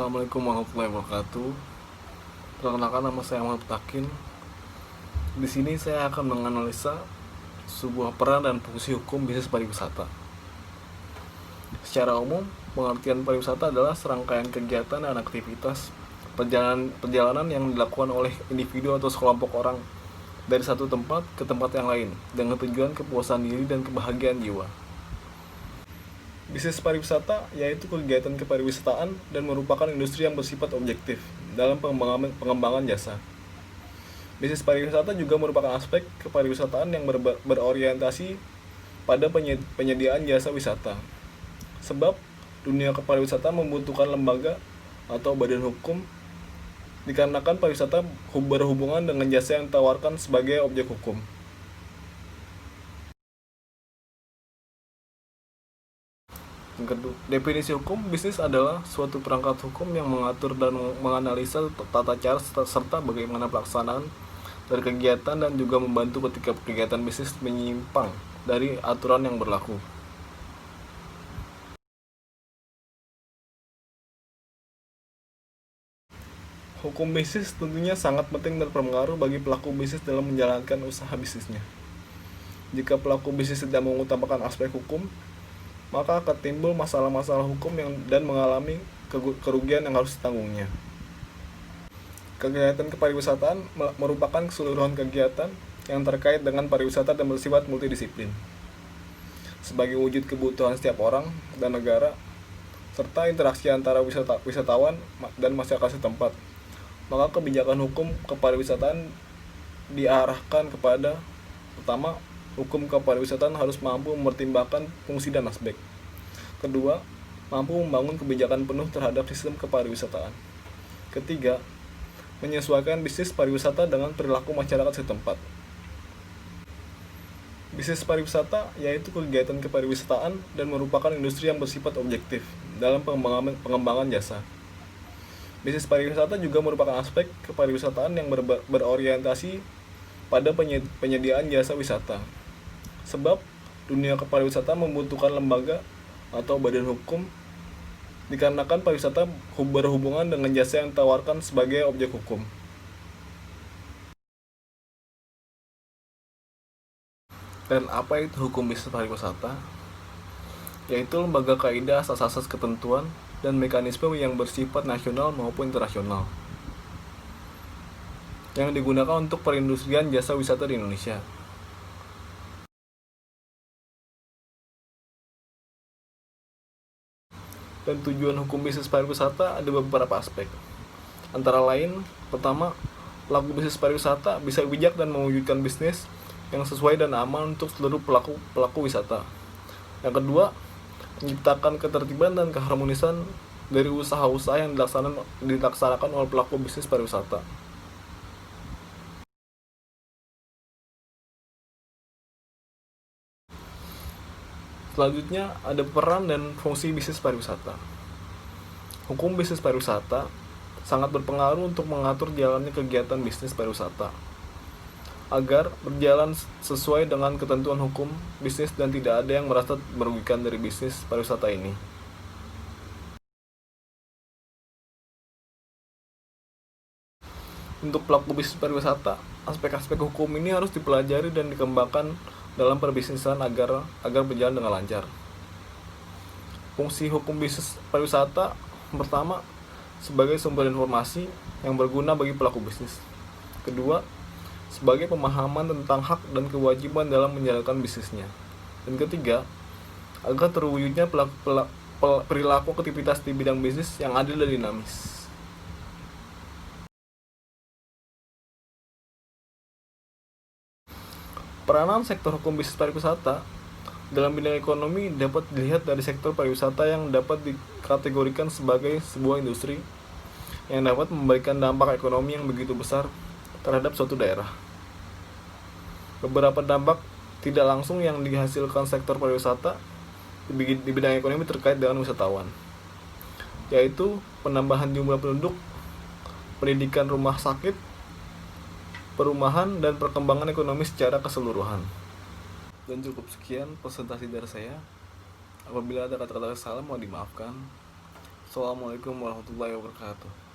Assalamualaikum warahmatullahi wabarakatuh. Perkenalkan, nama saya Muhammad Takin. Di sini saya akan menganalisa sebuah peran dan fungsi hukum bisnis pariwisata. Secara umum, pengertian pariwisata adalah serangkaian kegiatan dan aktivitas perjalanan yang dilakukan oleh individu atau sekelompok orang dari satu tempat ke tempat yang lain dengan tujuan kepuasan diri dan kebahagiaan jiwa. Bisnis pariwisata yaitu kegiatan kepariwisataan dan merupakan industri yang bersifat objektif dalam pengembangan jasa. Bisnis pariwisata juga merupakan aspek kepariwisataan yang berorientasi pada penyediaan jasa wisata. Sebab dunia kepariwisataan membutuhkan lembaga atau badan hukum dikarenakan pariwisata berhubungan dengan jasa yang ditawarkan sebagai objek hukum. Yang kedua, definisi hukum bisnis adalah suatu perangkat hukum yang mengatur dan menganalisa tata cara serta bagaimana pelaksanaan dari kegiatan dan juga membantu ketika kegiatan bisnis menyimpang dari aturan yang berlaku. Hukum bisnis tentunya sangat penting dan berpengaruh bagi pelaku bisnis dalam menjalankan usaha bisnisnya. Jika pelaku bisnis tidak mengutamakan aspek hukum, maka akan timbul masalah-masalah hukum dan mengalami kerugian yang harus ditanggungnya. Kegiatan kepariwisataan merupakan keseluruhan kegiatan yang terkait dengan pariwisata dan bersifat multidisiplin. Sebagai wujud kebutuhan setiap orang dan negara, serta interaksi antara wisatawan dan masyarakat setempat, maka kebijakan hukum kepariwisataan diarahkan kepada: pertama, hukum kepariwisataan harus mampu mempertimbangkan fungsi dan aspek. Kedua, mampu membangun kebijakan penuh terhadap sistem kepariwisataan. Ketiga, menyesuaikan bisnis pariwisata dengan perilaku masyarakat setempat. Bisnis pariwisata yaitu kegiatan kepariwisataan dan merupakan industri yang bersifat objektif dalam pengembangan jasa. Bisnis pariwisata juga merupakan aspek kepariwisataan yang berorientasi pada penyediaan jasa wisata. Sebab dunia kepariwisataan membutuhkan lembaga atau badan hukum dikarenakan pariwisata berhubungan dengan jasa yang ditawarkan sebagai objek hukum. Dan apa itu hukum bisnis pariwisata? Yaitu lembaga kaidah, asas-asas ketentuan, dan mekanisme yang bersifat nasional maupun internasional yang digunakan untuk perindustrian jasa wisata di Indonesia. Dan tujuan hukum bisnis pariwisata ada beberapa aspek. Antara lain, pertama, pelaku bisnis pariwisata bisa bijak dan mewujudkan bisnis yang sesuai dan aman untuk seluruh pelaku wisata. Yang kedua, menciptakan ketertiban dan keharmonisan dari usaha-usaha yang dilaksanakan oleh pelaku bisnis pariwisata. Selanjutnya, ada peran dan fungsi bisnis pariwisata. Hukum bisnis pariwisata sangat berpengaruh untuk mengatur jalannya kegiatan bisnis pariwisata agar berjalan sesuai dengan ketentuan hukum bisnis dan tidak ada yang merasa merugikan dari bisnis pariwisata ini. Untuk pelaku bisnis pariwisata, aspek-aspek hukum ini harus dipelajari dan dikembangkan dalam perbisnisan agar berjalan dengan lancar. Fungsi hukum bisnis pariwisata pertama, sebagai sumber informasi yang berguna bagi pelaku bisnis. Kedua, sebagai pemahaman tentang hak dan kewajiban dalam menjalankan bisnisnya. Dan ketiga, agar terwujudnya perilaku aktivitas di bidang bisnis yang adil dan dinamis. Peranan sektor hukum bisnis pariwisata dalam bidang ekonomi dapat dilihat dari sektor pariwisata yang dapat dikategorikan sebagai sebuah industri yang dapat memberikan dampak ekonomi yang begitu besar terhadap suatu daerah. Beberapa dampak tidak langsung yang dihasilkan sektor pariwisata di bidang ekonomi terkait dengan wisatawan, yaitu penambahan jumlah penduduk, pendidikan rumah sakit, perumahan, dan perkembangan ekonomi secara keseluruhan. Dan cukup sekian presentasi dari saya. Apabila ada kata-kata salah, mohon dimaafkan. Assalamualaikum warahmatullahi wabarakatuh.